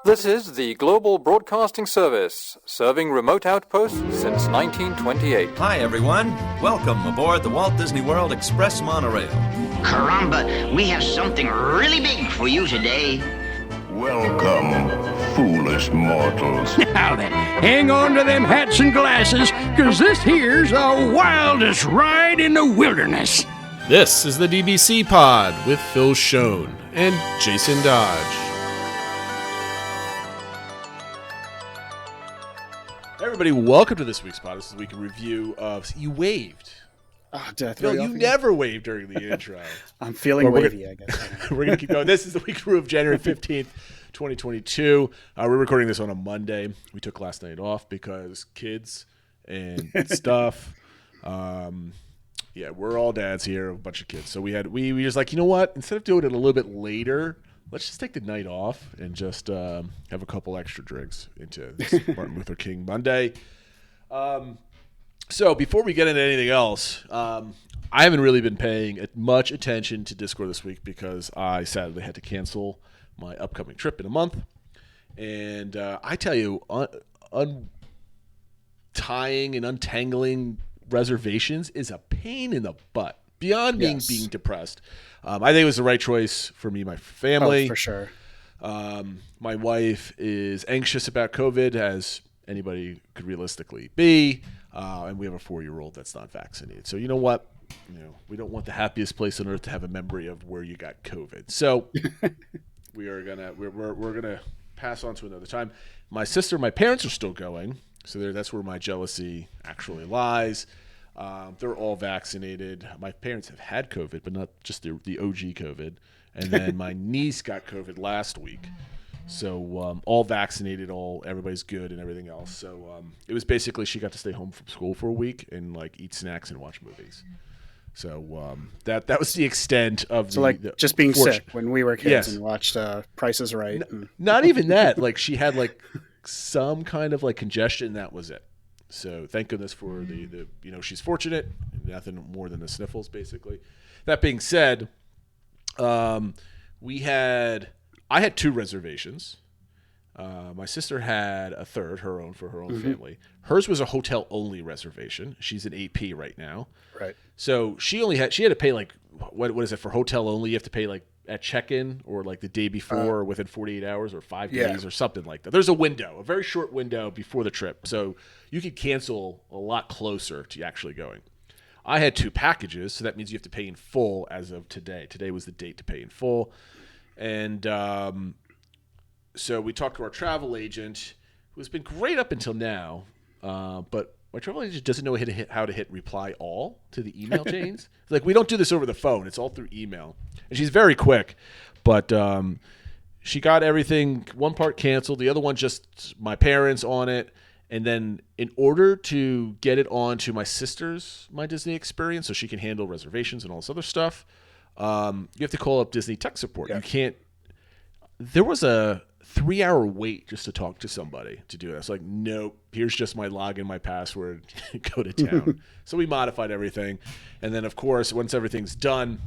This is the Global Broadcasting Service, serving remote outposts since 1928. Hi, everyone. Welcome aboard the Walt Disney World Express monorail. Caramba, we have something really big for you today. Welcome, foolish mortals. Now then, hang on to them hats and glasses, because this here's the wildest ride in the wilderness. This is the DBC Pod with Phil Schoen and Jason Dodge. Hey everybody, welcome to this week's pod. This is a week in review of... You waved. Oh, did I throw Phil, you never waved during the intro. I'm feeling wavy, I guess. We're going to keep going. This is the week in review of January 15th, 2022. We're recording this on a Monday. We took last night off because kids and stuff. Yeah, we're all dads here, a bunch of kids. So we just like, you know what? Instead of doing it a little bit later, let's just take the night off and just have a couple extra drinks into this Martin Luther King Monday. So before we get into anything else, I haven't really been paying much attention to Discord this week because I sadly had to cancel my upcoming trip in a month. And I tell you, untying and untangling reservations is a pain in the butt. Beyond being depressed, I think it was the right choice for me and my family. Oh, for sure. My wife is anxious about COVID, as anybody could realistically be, and we have a 4-year-old that's not vaccinated. So you know what? We don't want the happiest place on earth to have a memory of where you got COVID. So we're gonna pass on to another time. My sister, my parents are still going, so that's where my jealousy actually lies. They're all vaccinated. My parents have had COVID, but not just the OG COVID. And then my niece got COVID last week. So all vaccinated, everybody's good and everything else. So it was basically she got to stay home from school for a week and like eat snacks and watch movies. So that was the extent of just being sick when we were kids and watched Price is Right. Not even that. Like she had like some kind of like congestion, and that was it. So thank goodness for the she's fortunate, nothing more than the sniffles basically. That being said, I had 2 reservations. My sister had a third, her own family. Hers was a hotel only reservation. She's an AP right now. Right. So she had to pay like what is it for hotel only? You have to pay like at check-in or like the day before or within 48 hours or 5 days or something like that. There's a window, a very short window before the trip. So you could cancel a lot closer to actually going. I had 2 packages, so that means you have to pay in full as of today. Today was the date to pay in full. And so we talked to our travel agent, who's been great up until now, but my travel agent doesn't know how to hit reply all to the email chains. Like, we don't do this over the phone. It's all through email. And she's very quick, but she got everything, one part canceled, the other one just my parents on it. And then in order to get it on to my sister's My Disney Experience so she can handle reservations and all this other stuff, you have to call up Disney tech support. Yeah. You can't – there was a 3-hour wait just to talk to somebody to do it. I was like, nope, here's just my login, my password, go to town. So we modified everything. And then, of course, once everything's done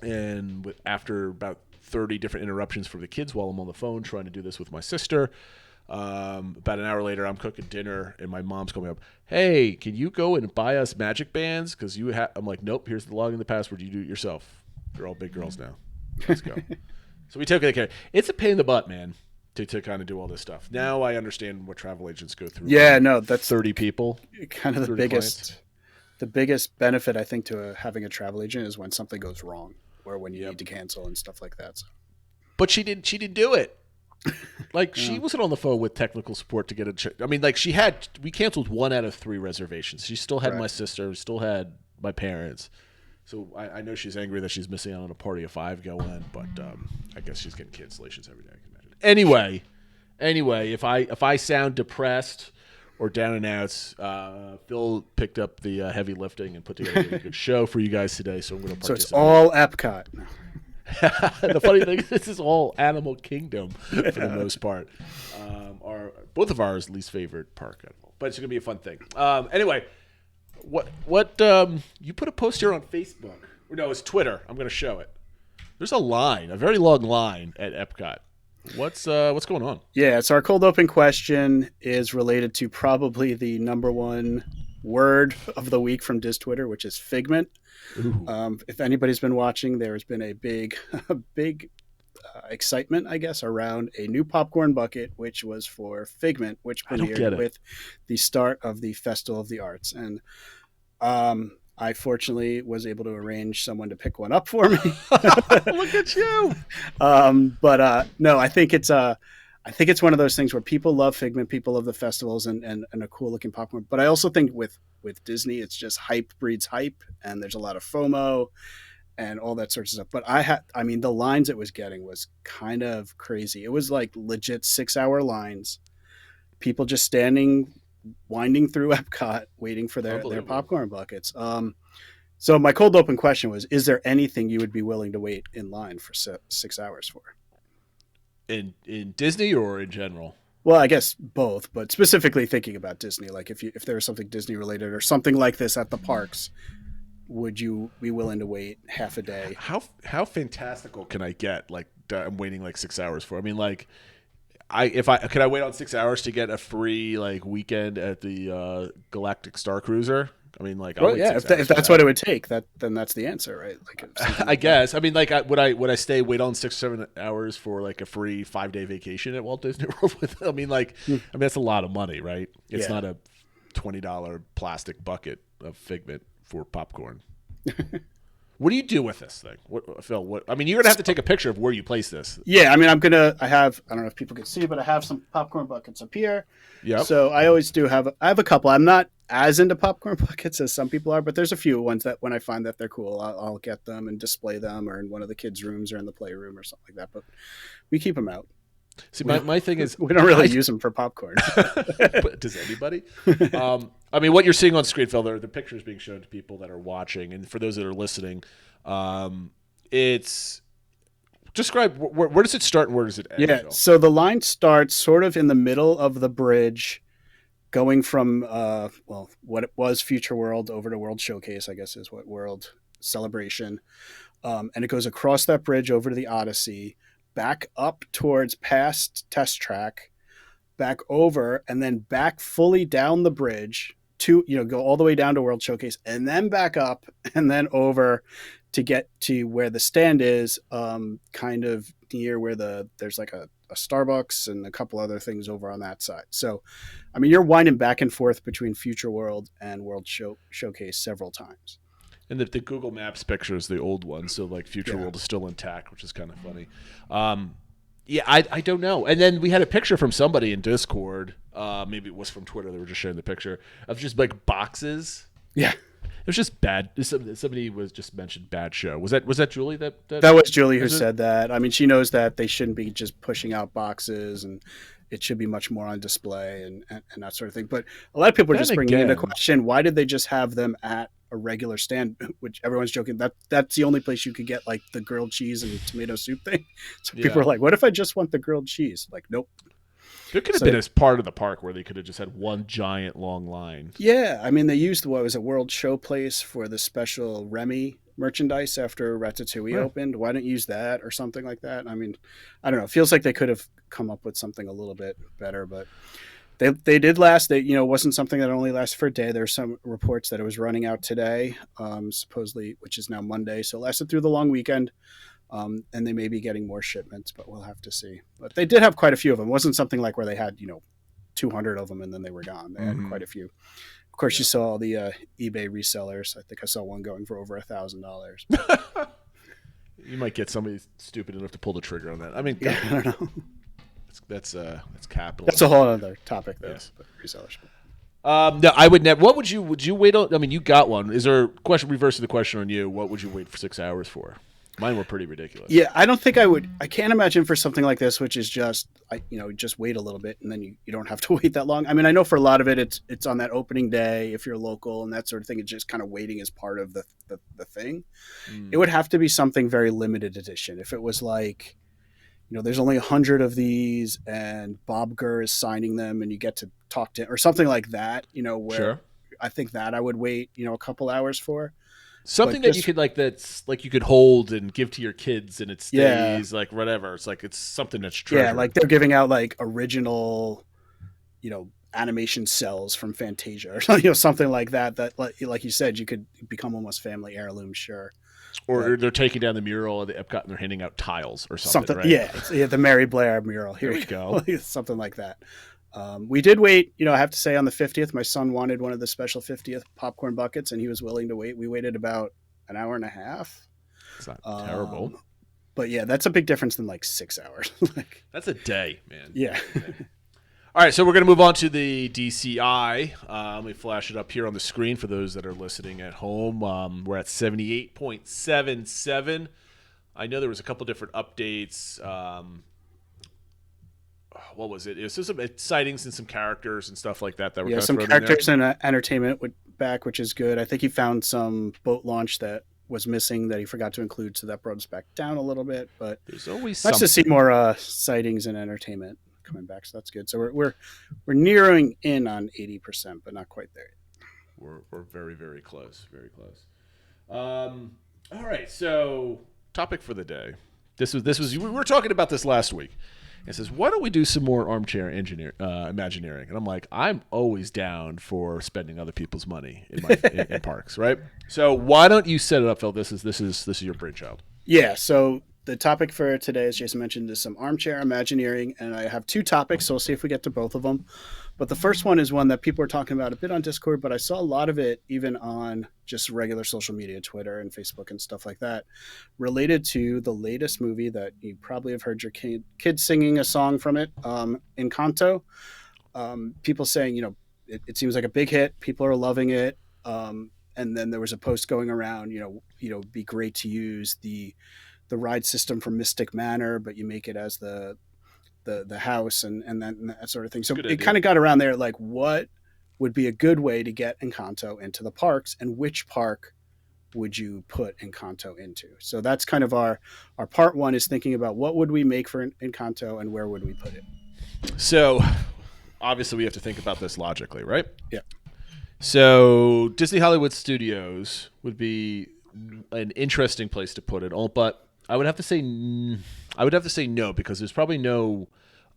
and after about 30 different interruptions from the kids while I'm on the phone trying to do this with my sister – about an hour later, I'm cooking dinner, and my mom's coming up. Hey, can you go and buy us magic bands? Because I'm like, nope. Here's the login, the password. You do it yourself. You're all big girls now. Let's go. So we took it. It's a pain in the butt, man, to kind of do all this stuff. Now I understand what travel agents go through. Yeah, no, that's 30 people. Kind of the biggest benefit I think to having a travel agent is when something goes wrong, or when you need to cancel and stuff like that. So. But she didn't do it. Like she wasn't on the phone with technical support to get a check. I mean, like we canceled 1 out of 3 reservations. She still had my sister, still had my parents. So I know she's angry that she's missing out on a party of 5 going, but I guess she's getting cancellations every day. I can imagine. Anyway, if I sound depressed or down and outs, Phil picked up the heavy lifting and put together a really good show for you guys today. So I'm going to participate. So it's all Epcot. The funny thing is, this is all Animal Kingdom for the most part. Both of ours least favorite park, but it's going to be a fun thing. Anyway, what you put a post here on Facebook? Or no, it's Twitter. I'm going to show it. There's a very long line at Epcot. What's going on? Yeah, so our cold open question is related to probably the number one word of the week from Diz Twitter, which is Figment. If anybody's been watching, there has been a big excitement, I guess, around a new popcorn bucket, which was for Figment, which premiered with the start of the Festival of the Arts. And I fortunately was able to arrange someone to pick one up for me. Look at you. No, I think it's one of those things where people love Figment, people love the festivals and a cool looking popcorn. But I also think with Disney, it's just hype breeds hype, and there's a lot of FOMO and all that sorts of stuff. But I mean, the lines it was getting was kind of crazy. It was like legit 6-hour lines, people just winding through Epcot waiting for their popcorn buckets. So my cold open question was, is there anything you would be willing to wait in line for 6 hours for? In Disney or in general? Well, I guess both, but specifically thinking about Disney, like if there was something Disney related or something like this at the parks, would you be willing to wait half a day? How fantastical can I get? Like, I'm waiting like 6 hours for. I mean, like, could I wait on 6 hours to get a free like weekend at the Galactic Star Cruiser? I mean, like, if that's what it would take, then that's the answer, right? Like, I guess. I mean, like, would I wait on 6 or 7 hours for like a free 5-day vacation at Walt Disney World with? I mean, that's a lot of money, right? It's not a $20 plastic bucket of Figment for popcorn. What do you do with this thing, Phil? I mean, you're gonna have to take a picture of where you place this. Yeah, I mean, I don't know if people can see, but I have some popcorn buckets up here. Yeah. So I always do have a couple. I'm not as into popcorn buckets as some people are, but there's a few ones that when I find that they're cool, I'll get them and display them, or in one of the kids' rooms or in the playroom or something like that. But we keep them out. See, my thing is, we don't really use them for popcorn. But does anybody? I mean, what you're seeing on screen, Phil, the pictures being shown to people that are watching, and for those that are listening, it's describe where does it start and where does it end? Yeah, Phil? So the line starts sort of in the middle of the bridge, going from what it was Future World over to World Showcase, I guess is what World Celebration, and it goes across that bridge over to the Odyssey, back up towards past Test Track, back over, and then back fully down the bridge to, go all the way down to World Showcase, and then back up and then over to get to where the stand is, kind of near where there's like a Starbucks and a couple other things over on that side. So, I mean, you're winding back and forth between Future World and World Showcase several times. And the Google Maps picture is the old one, so like Future World is still intact, which is kind of funny. I don't know. And then we had a picture from somebody in Discord, maybe it was from Twitter, they were just sharing the picture, of just like boxes. Yeah. It was just bad. Somebody was just mentioned bad show. Was that Julie? That was Julie who said that. I mean, she knows that they shouldn't be just pushing out boxes, and it should be much more on display and that sort of thing. But a lot of people are just bringing into question, why did they just have them at a regular stand, which everyone's joking that's the only place you could get like the grilled cheese and tomato soup thing. So people are like, what if I just want the grilled cheese? Like, nope. There could have been a part of the park where they could have just had one giant long line. Yeah, I mean, they used World Showplace for the special Remy merchandise after Ratatouille opened. Why don't you use that or something like that? I mean, I don't know. It feels like they could have come up with something a little bit better, but they did last. It wasn't something that only lasted for a day. There's some reports that it was running out today, supposedly, which is now Monday. So it lasted through the long weekend. And they may be getting more shipments, but we'll have to see. But they did have quite a few of them. It wasn't something like where they had, 200 of them and then they were gone. They had quite a few. Of course, you saw all the eBay resellers. I think I saw one going for over $1,000. You might get somebody stupid enough to pull the trigger on that. I mean, I don't know. That's capital. That's a whole other topic, though. Yes. Resellers. No, I would never. What would you wait on? I mean, you got one. Is there a question reversing the question on you? What would you wait for 6 hours for? Mine were pretty ridiculous. Yeah, I don't think I would. I can't imagine for something like this, which is just, just wait a little bit and then you don't have to wait that long. I mean, I know for a lot of it, it's on that opening day if you're local and that sort of thing. It's just kind of waiting as part of the thing. It would have to be something very limited edition. If it was like, there's only 100 of these and Bob Gurr is signing them and you get to talk to him or something like that, where I think that I would wait, a couple hours for. Something that you could that's like you could hold and give to your kids, and it stays like whatever. It's like it's something that's treasured. Yeah, like they're giving out like original, animation cells from Fantasia or something like that. That like you said, you could become almost family heirloom, sure. Or they're taking down the mural of the Epcot and they're handing out tiles or something. Right? Yeah, the Mary Blair mural. Here we go. Something like that. We did wait, I have to say on the 50th, my son wanted one of the special 50th popcorn buckets and he was willing to wait. We waited about an hour and a half. It's not terrible. But yeah, that's a big difference than like 6 hours. That's a day, man. Yeah. All right, so we're going to move on to the DCI. Let me flash it up here on the screen for those that are listening at home. We're at 78.77. I know there was a couple different updates. What was it? It was just some sightings and some characters and stuff like that. Were some characters and entertainment back, which is good. I think he found some boat launch that was missing that he forgot to include, so that brought us back down a little bit. But there's always nice to see more sightings and entertainment coming back, so that's good. So we're nearing in on 80%, but not quite there yet. We're very, very close, very close. All right, so topic for the day. This was we were talking about this last week. It says, why don't we do some more armchair Imagineering? And I'm like, I'm always down for spending other people's money in parks, right? So why don't you set it up, Phil? This is your brainchild. Yeah. So the topic for today, as Jason mentioned, is some armchair Imagineering, and I have two topics, so we'll see if we get to both of them. But the first one is one that people are talking about a bit on Discord, but I saw a lot of it even on just regular social media, Twitter and Facebook and stuff like that, related to the latest movie that you probably have heard your kids singing a song from it, Encanto. People saying, it seems like a big hit. People are loving it. And then there was a post going around, it'd be great to use the ride system from Mystic Manor, but you make it as the house and that sort of thing. So it kind of got around there, like what would be a good way to get Encanto into the parks, and which park would you put Encanto into? So that's kind of our part one, is thinking about what would we make for Encanto and where would we put it? So obviously we have to think about this logically, right? Yeah. So Disney Hollywood Studios would be an interesting place to put it, but I would have to say no, because there's probably no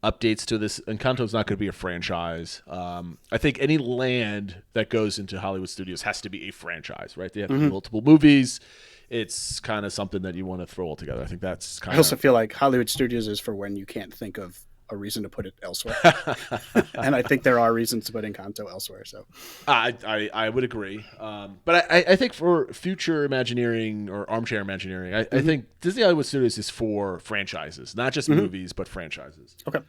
updates to this. Encanto's not going to be a franchise. I think any land that goes into Hollywood Studios has to be a franchise, right? They have to be multiple movies. It's kind of something that you want to throw all together. I think that's kind of... I also feel like Hollywood Studios is for when you can't think of a reason to put it elsewhere. And I think there are reasons to put Encanto elsewhere. So I would agree. But I think for future Imagineering or armchair Imagineering, I think Disney Hollywood Studios is for franchises, not just movies, but franchises. Okay.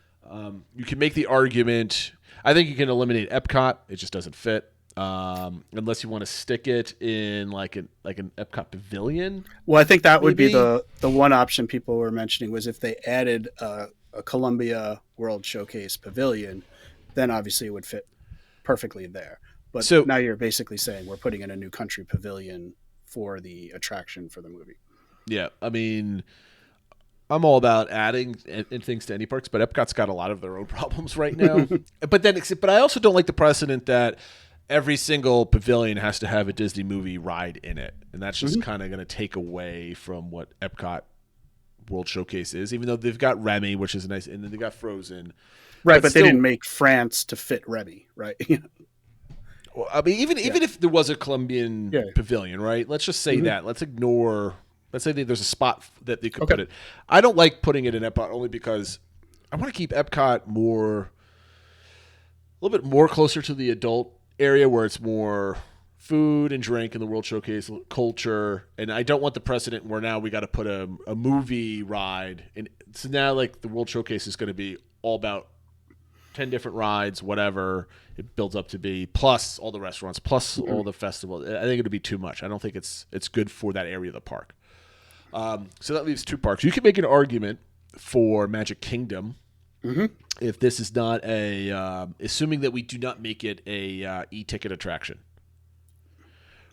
You can make the argument. I think you can eliminate Epcot. It just doesn't fit. Unless you want to stick it in like an Epcot pavilion. Well, I think that would be the one option people were mentioning, was if they added a Columbia World Showcase pavilion, then obviously it would fit perfectly there. But so now you're basically saying we're putting in a new country pavilion for the attraction for the movie. Yeah, I mean, I'm all about adding things to any parks, but Epcot's got a lot of their own problems right now. But I also don't like the precedent that every single pavilion has to have a Disney movie ride in it, and that's just kind of going to take away from what Epcot World Showcase is, even though they've got Remy, which is nice, and then they got Frozen. Right, but they didn't make France to fit Remy, right? Well, I mean, even if there was a Colombian pavilion, right? Let's just say that. Let's say there's a spot that they could put it. I don't like putting it in Epcot only because I want to keep Epcot a little bit more closer to the adult area, where it's more food and drink in the World Showcase, culture, and I don't want the precedent where now we got to put a movie ride, and so now like the World Showcase is going to be all about 10 different rides, whatever it builds up to be, plus all the restaurants, plus all the festivals. I think it'd be too much. I don't think it's good for that area of the park. So that leaves two parks. You can make an argument for Magic Kingdom. If this is not assuming that we do not make it a e-ticket attraction.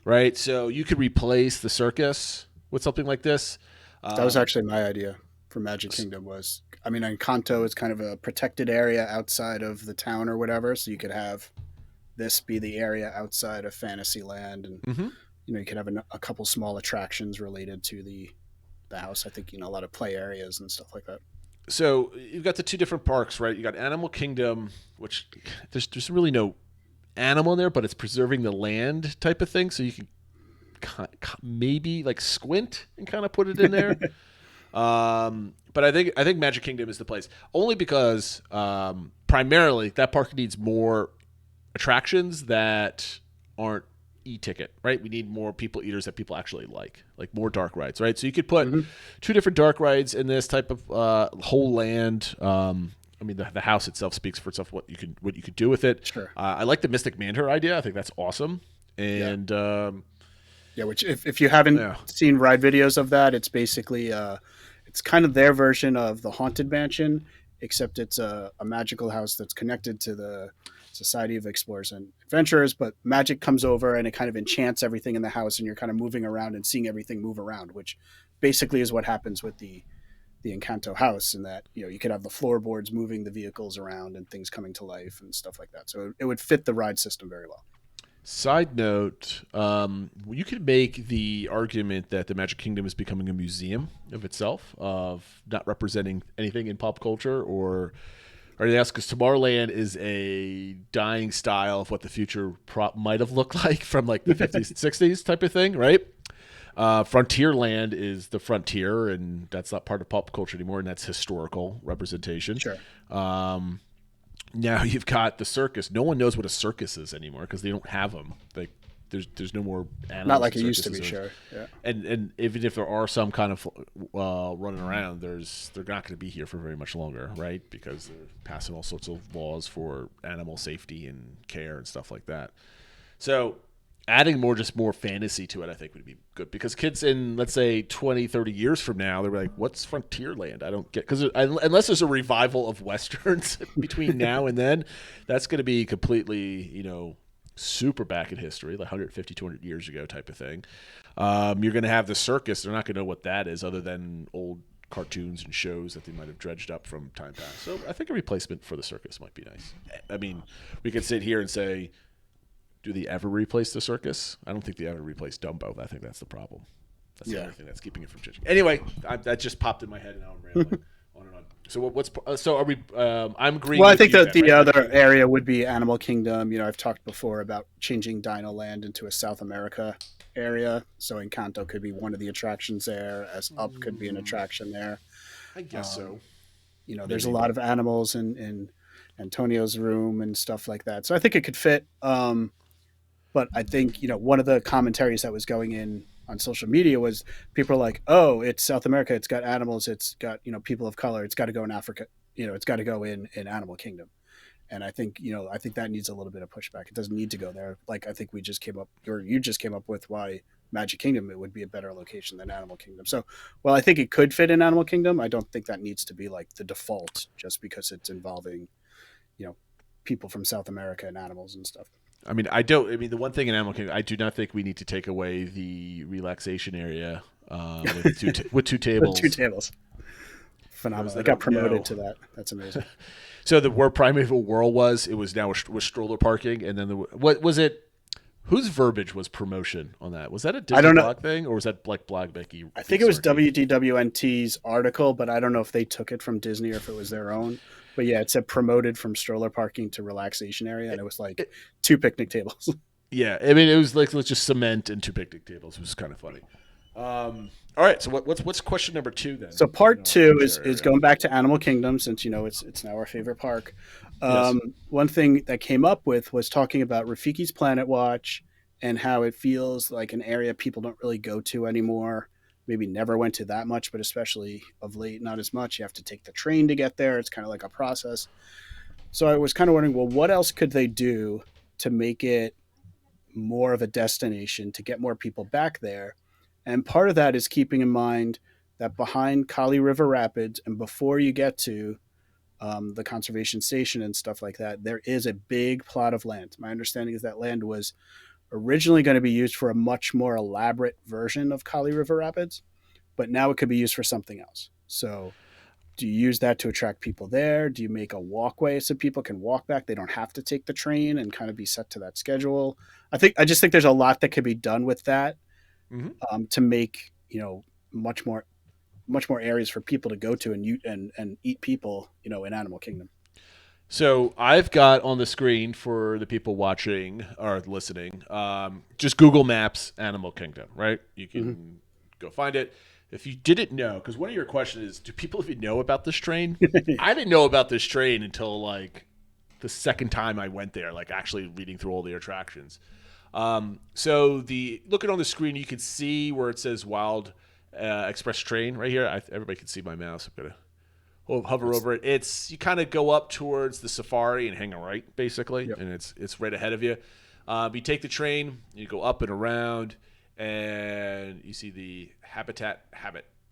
Right, so you could replace the circus with something like this. That was actually my idea for Magic Kingdom. Encanto is kind of a protected area outside of the town or whatever, so you could have this be the area outside of Fantasyland and you could have a couple small attractions related to the house. I think a lot of play areas and stuff like that. So you've got the two different parks, right? You got Animal Kingdom, which there's really no animal in there, but it's preserving the land type of thing. So you can maybe like squint and kind of put it in there. But I think Magic Kingdom is the place, only because primarily that park needs more attractions that aren't e-ticket, right? We need more people eaters that people actually like more dark rides, right? So you could put two different dark rides in this type of whole land. I mean, the house itself speaks for itself. What you could do with it. Sure. I like the Mystic Manor idea. I think that's awesome. And which if you haven't seen ride videos of that, it's basically it's kind of their version of the Haunted Mansion, except it's a magical house that's connected to the Society of Explorers and Adventurers, but magic comes over and it kind of enchants everything in the house, and you're kind of moving around and seeing everything move around, which basically is what happens with the Encanto house, in that you could have the floorboards moving the vehicles around and things coming to life and stuff like that. So it would fit the ride system very well. Side note, you could make the argument that the Magic Kingdom is becoming a museum of itself, of not representing anything in pop culture or anything else, because Tomorrowland is a dying style of what the future might have looked like from like the 50s and 60s type of thing, right? Frontierland is the frontier, and that's not part of pop culture anymore, and that's historical representation. Sure. Now you've got the circus. No one knows what a circus is anymore because they don't have them. Like there's no more animals. Not like it used to be, sure. Yeah. And even if there are some kind of running around, they're not going to be here for very much longer, right? Because they're passing all sorts of laws for animal safety and care and stuff like that. So adding more fantasy to it, I think, would be good, because kids in, let's say, 20, 30 years from now, they're like, what's Frontierland? I don't get, because unless there's a revival of Westerns between now and then, that's going to be completely, super back in history, like 150, 200 years ago type of thing. You're going to have the circus. They're not going to know what that is other than old cartoons and shows that they might have dredged up from time past. So I think a replacement for the circus might be nice. I mean, we could sit here and say, do they ever replace the circus? I don't think they ever replace Dumbo. I think that's the problem. That's the only thing that's keeping it from changing. Anyway, that just popped in my head, and now I'm rambling on and on. So are we? I'm agreeing. Well, I think that the other area would be Animal Kingdom. I've talked before about changing Dino Land into a South America area. So Encanto could be one of the attractions there, as Up could be an attraction there. I guess so. There's a lot of animals in Antonio's room and stuff like that. So I think it could fit. But I think, one of the commentaries that was going in on social media was people are like, oh, it's South America. It's got animals. It's got, people of color. It's got to go in Africa. It's got to go in Animal Kingdom. And I think, that needs a little bit of pushback. It doesn't need to go there. Like, I think you just came up with why Magic Kingdom, it would be a better location than Animal Kingdom. So, I think it could fit in Animal Kingdom. I don't think that needs to be like the default just because it's involving, people from South America and animals and stuff. The one thing in Animal Kingdom, I do not think we need to take away the relaxation area with two tables. With two tables. Phenomenal. They got promoted to that. That's amazing. So where Primeval Whirl was now was stroller parking, and then what was it? Whose verbiage was promotion on that? Was that a Disney blog thing, or was that like Blog Becky? I think it was WDWNT's article, but I don't know if they took it from Disney or if it was their own. But yeah, it said promoted from stroller parking to relaxation area, and it was like two picnic tables. Yeah, it was like, let's just cement and two picnic tables. It was kind of funny. All right, so what's question number 2 then? So part 2 is going back to Animal Kingdom, since it's now our favorite park. Yes. One thing that came up with was talking about Rafiki's Planet Watch and how it feels like an area people don't really go to anymore. Maybe never went to that much, but especially of late, not as much. You have to take the train to get there. It's kind of like a process. So I was kind of wondering, well, what else could they do to make it more of a destination, to get more people back there? And part of that is keeping in mind that behind Kali River Rapids and before you get to the conservation station and stuff like that, there is a big plot of land. My understanding is that land was originally going to be used for a much more elaborate version of Kali River Rapids, but now it could be used for something else. So do you use that to attract people there? Do you make a walkway so people can walk back? They don't have to take the train and kind of be set to that schedule. I just think there's a lot that could be done with that to make, much more areas for people to go to and eat people, in Animal Kingdom. So I've got on the screen for the people watching or listening, just Google Maps Animal Kingdom, right? You can go find it. If you didn't know, because one of your questions is, do people even know about this train? I didn't know about this train until like the second time I went there, like actually reading through all the attractions. So looking on the screen, you can see where it says Wild Express Train right here. Everybody can see my mouse. I'm gonna hover over it. You kind of go up towards the safari and hang a right, basically, and it's right ahead of you. You take the train, you go up and around, and you see the Habit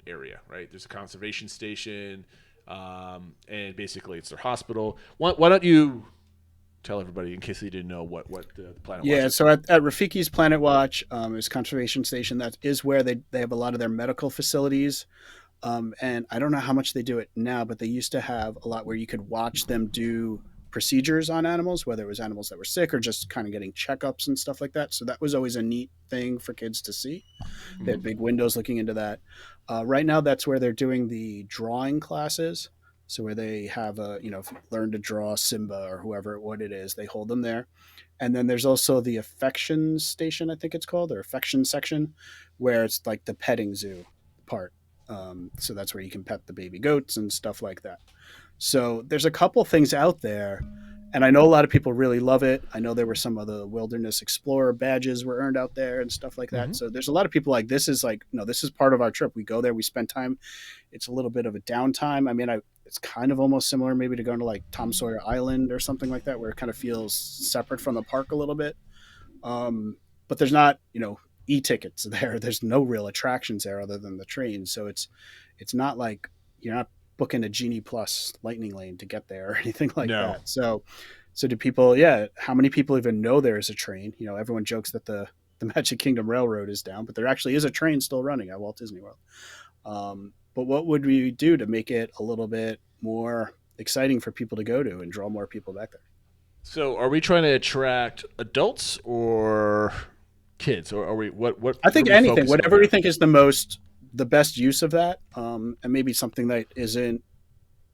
area, right? There's a conservation station, and basically it's their hospital. Why don't you tell everybody, in case they didn't know, what the Planet Watch is? So at Rafiki's Planet Watch is conservation station. That is where they have a lot of their medical facilities. And I don't know how much they do it now, but they used to have a lot where you could watch them do procedures on animals, whether it was animals that were sick or just kind of getting checkups and stuff like that. So that was always a neat thing for kids to see. They had big windows looking into that. Right now, that's where they're doing the drawing classes. So where they have learn to draw Simba or what it is, they hold them there. And then there's also the affection station, I think it's called, or affection section, where it's like the petting zoo part. So that's where you can pet the baby goats and stuff like that. So there's a couple things out there, and I know a lot of people really love it. I know there were some of the Wilderness Explorer badges were earned out there and stuff like that. So there's a lot of people like, this is part of our trip. We go there, we spend time. It's a little bit of a downtime. I mean, it's kind of almost similar maybe to going to like Tom Sawyer Island or something like that, where it kind of feels separate from the park a little bit. But there's not, e-tickets there. There's no real attractions there other than the train. So it's not like you're not booking a Genie Plus Lightning Lane to get there or anything like that. So do people, how many people even know there is a train? Everyone jokes that the Magic Kingdom Railroad is down, but there actually is a train still running at Walt Disney World. But what would we do to make it a little bit more exciting for people to go to and draw more people back there? So are we trying to attract adults or kids, or are we what I think anything, whatever we think is the best use of that, and maybe something that isn't,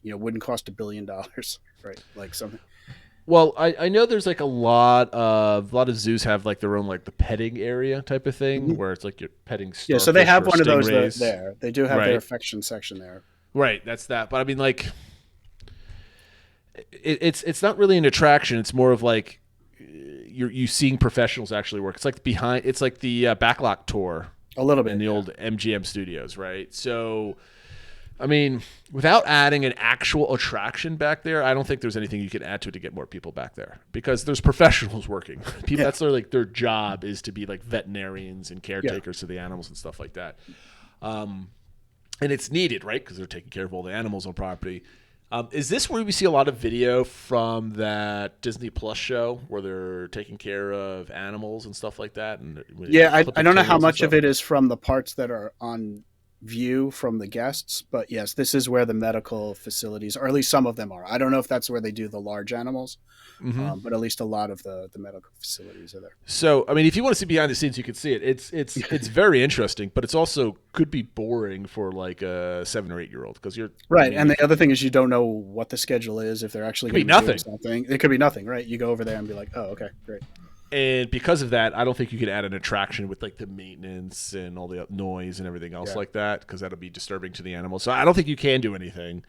wouldn't cost $1 billion, right? Like something. Well, I know there's like a lot of zoos have like their own like the petting area type of thing where it's like you're petting starfish. Yeah, so they have one of those stingrays. there. They do have their affection section there. Right, that's that. But I mean, like, it's not really an attraction. It's more of like you seeing professionals actually work. It's like the backlot tour a little bit in the old MGM studios, right? So, I mean, without adding an actual attraction back there, I don't think there's anything you can add to it to get more people back there, because there's professionals working. People, that's their job is to be like veterinarians and caretakers to the animals and stuff like that. And it's needed, right? Because they're taking care of all the animals on property. Is this where we see a lot of video from that Disney Plus show where they're taking care of animals and stuff like that? And I don't know how much of it is from the parts that are on view from the guests, but yes, this is where the medical facilities, or at least some of them are. I don't know if that's where they do the large animals, but at least a lot of the medical facilities are there. So, I mean, if you want to see behind the scenes, you can see it. It's very interesting, but it's also could be boring for like a 7 or 8 year old, because you're right. And the other thing is you don't know what the schedule is, if they're actually going to do something. It could be nothing, right? You go over there and be like, oh, okay, great. And because of that, I don't think you could add an attraction with like the maintenance and all the noise and everything else like that, because that'll be disturbing to the animals. So I don't think you can do anything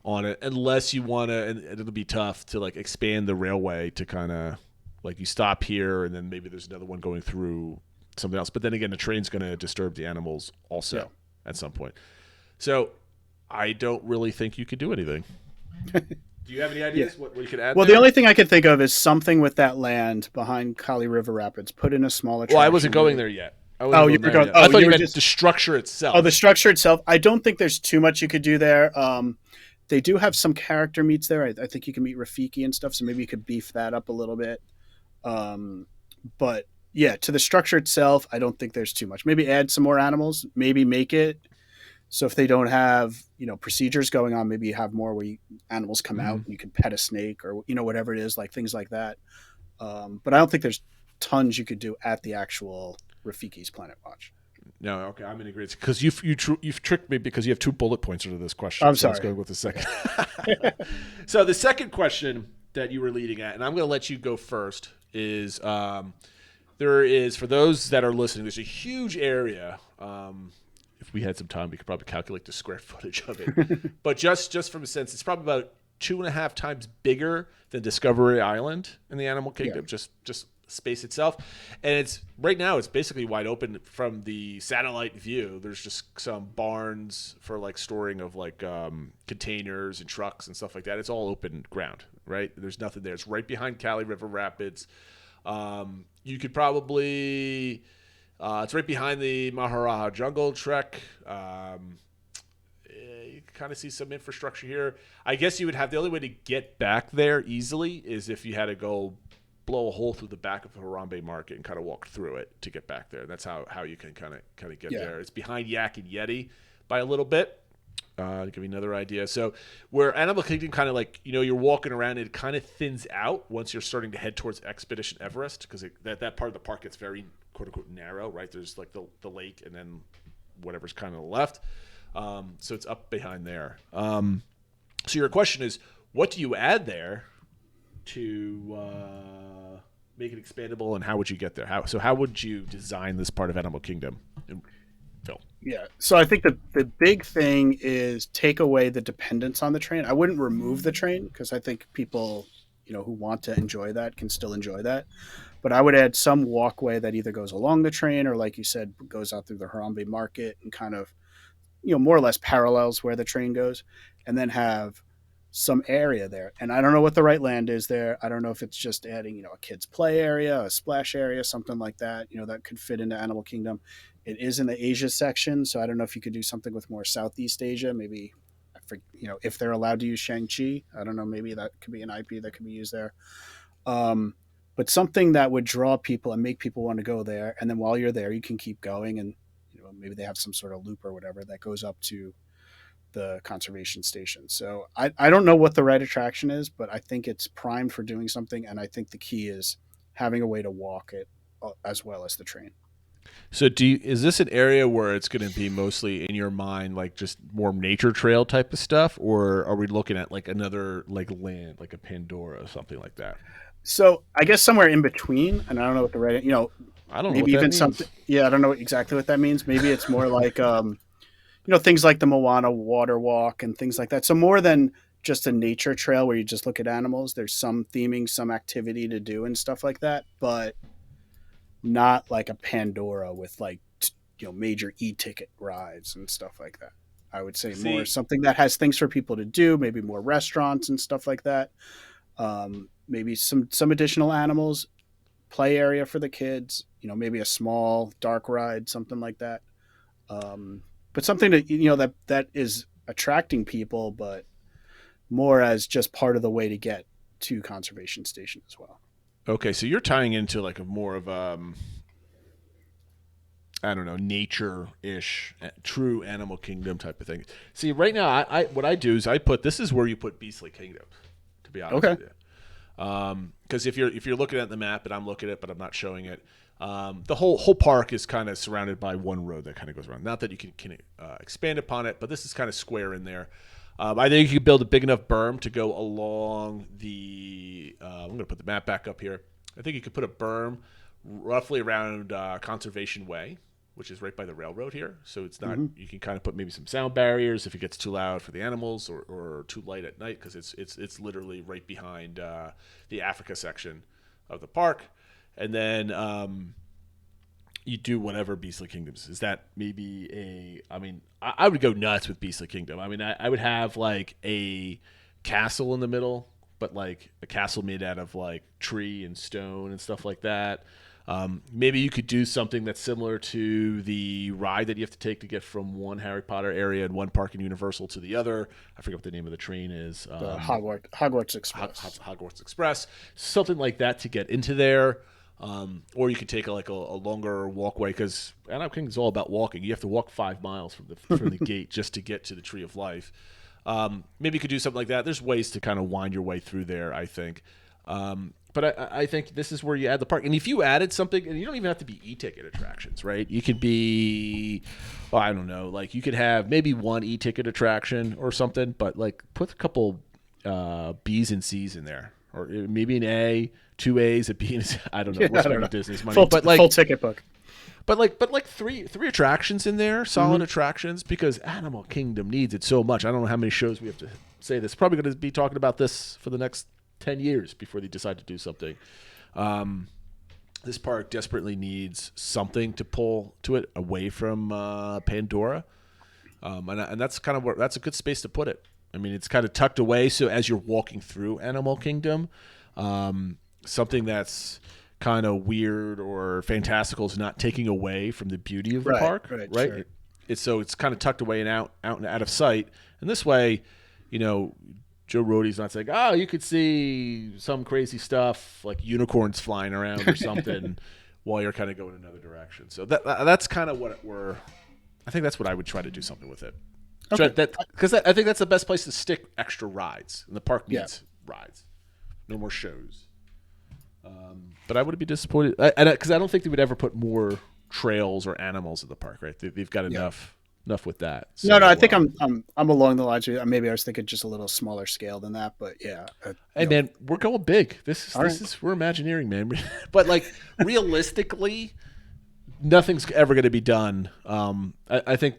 on it unless you want to, and it'll be tough to like expand the railway to kind of like you stop here and then maybe there's another one going through something else. But then again, the train's going to disturb the animals also at some point. So I don't really think you could do anything. Do you have any ideas what you could add? Well, the only thing I could think of is something with that land behind Kali River Rapids. Put in a smaller attraction. Well, I wasn't going there yet. You were going. I thought you meant the structure itself. Oh, the structure itself. I don't think there's too much you could do there. They do have some character meets there. I think you can meet Rafiki and stuff, so maybe you could beef that up a little bit. But yeah, to the structure itself, I don't think there's too much. Maybe add some more animals. Maybe make it So if they don't have, procedures going on, maybe you have more where animals come out and you can pet a snake or, whatever it is, like things like that. But I don't think there's tons you could do at the actual Rafiki's Planet Watch. No, okay, I'm in agreement because you've tricked me because you have 2 bullet points into this question. I'm so sorry. Let's go with the second. So the second question that you were leading at, and I'm going to let you go first, is there is, for those that are listening, there's a huge area. If we had some time, we could probably calculate the square footage of it. But just from a sense, it's probably about 2.5 times bigger than Discovery Island in the animal kingdom. Yeah. Just space itself, and it's right now it's basically wide open from the satellite view. There's just some barns for like storing of like containers and trucks and stuff like that. It's all open ground, right? There's nothing there. It's right behind Cali River Rapids. You could probably it's right behind the Maharaja Jungle Trek. You can kind of see some infrastructure here. I guess you would have the only way to get back there easily is if you had to go blow a hole through the back of the Harambe Market and kind of walk through it to get back there. That's how you can kind of get there. It's behind Yak and Yeti by a little bit. To give you another idea. So where Animal Kingdom kind of like, you're walking around, it kind of thins out once you're starting to head towards Expedition Everest because that part of the park gets very quote unquote narrow, right? There's like the lake and then whatever's kind of the left. So it's up behind there. So your question is, what do you add there to make it expandable, and how would you get there? How would you design this part of Animal Kingdom, Phil? Yeah, so I think the big thing is take away the dependence on the train. I wouldn't remove the train because I think people, who want to enjoy that can still enjoy that. But I would add some walkway that either goes along the train or, like you said, goes out through the Harambe Market and kind of, more or less parallels where the train goes, and then have some area there. And I don't know what the right land is there. I don't know if it's just adding, a kid's play area, a splash area, something like that, that could fit into Animal Kingdom. It is in the Asia section, so I don't know if you could do something with more Southeast Asia, maybe, if they're allowed to use Shang-Chi. I don't know, maybe that could be an IP that could be used there. But something that would draw people and make people want to go there. And then while you're there, you can keep going, and maybe they have some sort of loop or whatever that goes up to the conservation station. So I don't know what the right attraction is, but I think it's primed for doing something. And I think the key is having a way to walk it as well as the train. So is this an area where it's going to be mostly in your mind, like just more nature trail type of stuff? Or are we looking at like another like land, like a Pandora or something like that? So I guess somewhere in between, and I don't know what the right, I don't know maybe what that even means. something. Yeah. I don't know exactly what that means. Maybe it's more like, things like the Moana water walk and things like that. So more than just a nature trail where you just look at animals, there's some theming, some activity to do and stuff like that, but not like a Pandora with like, major e-ticket rides and stuff like that. I would say more something that has things for people to do, maybe more restaurants and stuff like that. Maybe some additional animals, play area for the kids, maybe a small dark ride, something like that. But something that that is attracting people, but more as just part of the way to get to conservation station as well. Okay, so you're tying into like a more of I don't know, nature-ish, true Animal Kingdom type of thing. See, right now, I what I do is this is where you put Beastly Kingdom, to be honest with you. Because if you're looking at the map, and I'm looking at it, but I'm not showing it, the whole park is kind of surrounded by one road that kind of goes around. Not that you can expand upon it, but this is kind of square in there. I think you could build a big enough berm to go along the. I'm going to put the map back up here. I think you could put a berm roughly around Conservation Way, which is right by the railroad here. So it's not. You can kind of put maybe some sound barriers if it gets too loud for the animals or too light at night, because it's literally right behind the Africa section of the park, and then. You do whatever Beastly Kingdoms. Is that maybe I would go nuts with Beastly Kingdom. I mean, I would have like a castle in the middle, but like a castle made out of like tree and stone and stuff like that. Maybe you could do something that's similar to the ride that you have to take to get from one Harry Potter area and one park in Universal to the other. I forget what the name of the train is. Hogwarts Express. Hogwarts Express. Something like that to get into there. Or you could take a longer walkway, because Animal Kingdom is all about walking. You have to walk 5 miles from the gate just to get to the Tree of Life. Maybe you could do something like that. There's ways to kind of wind your way through there, I think. But I think this is where you add the park. And if you added something, and you don't even have to be e-ticket attractions, right? You could be, I don't know, like you could have maybe one e-ticket attraction or something, but like put a couple B's and C's in there. Or maybe an A, 2 A's, a B, and C. I don't know. We're spending Disney's money. Full ticket book. But like three attractions in there, solid attractions, because Animal Kingdom needs it so much. I don't know how many shows we have to say this. Probably going to be talking about this for the next 10 years before they decide to do something. This park desperately needs something to pull to it away from Pandora, and that's kind of that's a good space to put it. I mean, it's kind of tucked away, so as you're walking through Animal Kingdom, something that's kind of weird or fantastical is not taking away from the beauty of the park, right? Sure. It's kind of tucked away and out of sight, and this way, Joe Rohde's not saying, "Oh, you could see some crazy stuff like unicorns flying around or something," while you're kind of going another direction. So that's kind of what I think that's what I would try to do something with it. Okay. Because I think that's the best place to stick extra rides, and the park needs rides, no more shows. But I would be disappointed, because I don't think they would ever put more trails or animals at the park. Right? They've got enough with that. So, no, I think I'm along the lines. Maybe I was thinking just a little smaller scale than that, but yeah. Hey man, we're going big. This is we're Imagineering, man. But like realistically, nothing's ever going to be done. I think,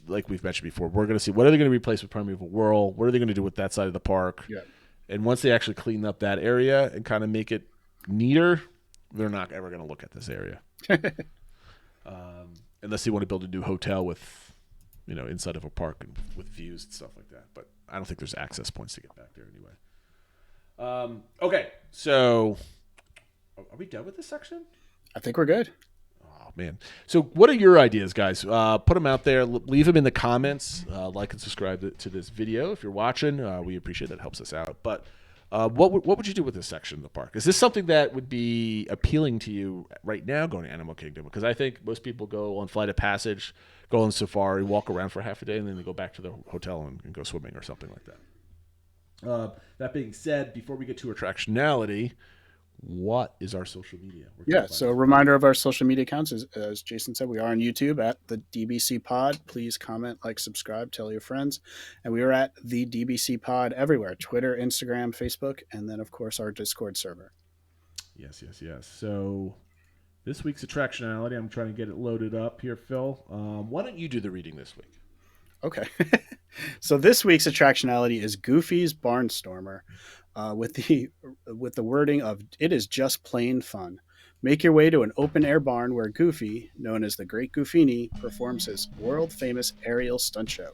like we've mentioned before, we're going to see what are they going to replace with Primeval Whirl. What are they going to do with that side of the park? Yeah. And once they actually clean up that area and kind of make it neater, they're not ever going to look at this area. Unless they want to build a new hotel with, inside of a park and with views and stuff like that. But I don't think there's access points to get back there anyway. Okay, so are we done with this section? I think we're good. Oh, man. So what are your ideas, guys? Put them out there. Leave them in the comments. Like and subscribe to this video if you're watching. We appreciate that. It helps us out. But what would you do with this section of the park? Is this something that would be appealing to you right now going to Animal Kingdom? Because I think most people go on Flight of Passage, go on safari, walk around for half a day, and then they go back to the hotel and go swimming or something like that. That being said, before we get to attractionality, what is our social media? So a reminder of our social media accounts is, as Jason said, we are on YouTube at the DBC Pod. Please comment, like, subscribe, tell your friends. And we are at the DBC Pod everywhere: Twitter, Instagram, Facebook, and then of course our Discord server. Yes. So this week's attractionality, I'm trying to get it loaded up here, Phil. Why don't you do the reading this week? Okay. So this week's attractionality is Goofy's Barnstormer. With the wording of "It is just plain fun." Make your way to an open-air barn where Goofy, known as the Great Goofini, performs his world-famous aerial stunt show.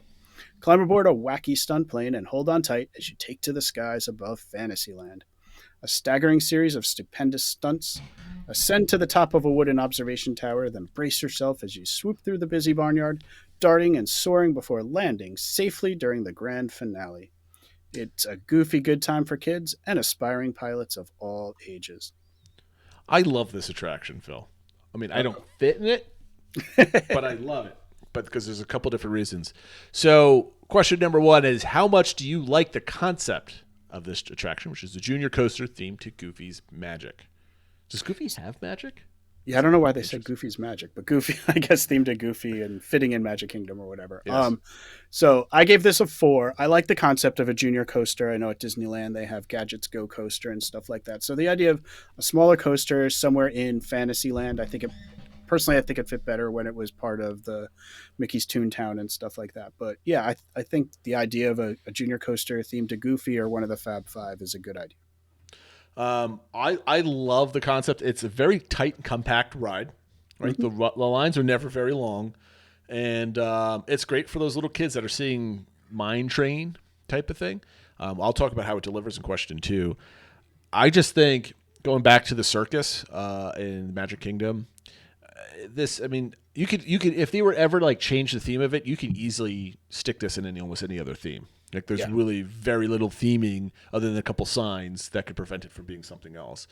Climb aboard a wacky stunt plane and hold on tight as you take to the skies above Fantasyland. A staggering series of stupendous stunts. Ascend to the top of a wooden observation tower, then brace yourself as you swoop through the busy barnyard, darting and soaring before landing safely during the grand finale. It's a goofy good time for kids and aspiring pilots of all ages. I love this attraction, Phil. I mean, I don't fit in it, but I love it. But because there's a couple different reasons. So question number one is, how much do you like the concept of this attraction, which is the junior coaster themed to Goofy's magic? Does Goofy have magic? Yeah, I don't know why they said Goofy's magic, but Goofy, I guess, themed to Goofy and fitting in Magic Kingdom or whatever. Yes. So I gave this a 4. I like the concept of a junior coaster. I know at Disneyland they have Gadgets Go coaster and stuff like that. So the idea of a smaller coaster somewhere in Fantasyland, I think it fit better when it was part of the Mickey's Toontown and stuff like that. But yeah, I think the idea of a junior coaster themed to Goofy or one of the Fab Five is a good idea. I love the concept. It's a very tight and compact ride, right? Mm-hmm. The lines are never very long, and it's great for those little kids that are seeing Mine Train type of thing. I'll talk about how it delivers in question 2. I just think, going back to the circus in Magic Kingdom, you could if they were ever like change the theme of it, you can easily stick this in almost any other theme. Like there's really very little theming other than a couple signs that could prevent it from being something else.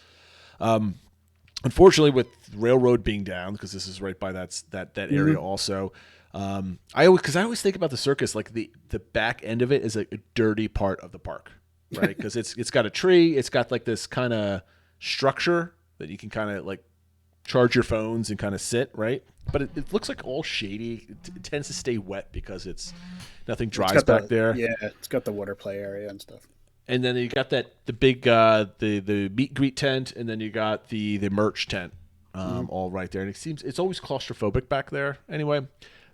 Unfortunately, with railroad being down, because this is right by that area also. I always think about the circus like the back end of it is a dirty part of the park, right? Because it's got a tree, it's got like this kind of structure that you can kind of like charge your phones and kind of sit, right? But it looks like all shady. It tends to stay wet because nothing dries back there. Yeah, it's got the water play area and stuff. And then you got the big the meet and greet tent, and then you got the merch tent all right there. And it's always claustrophobic back there. Anyway,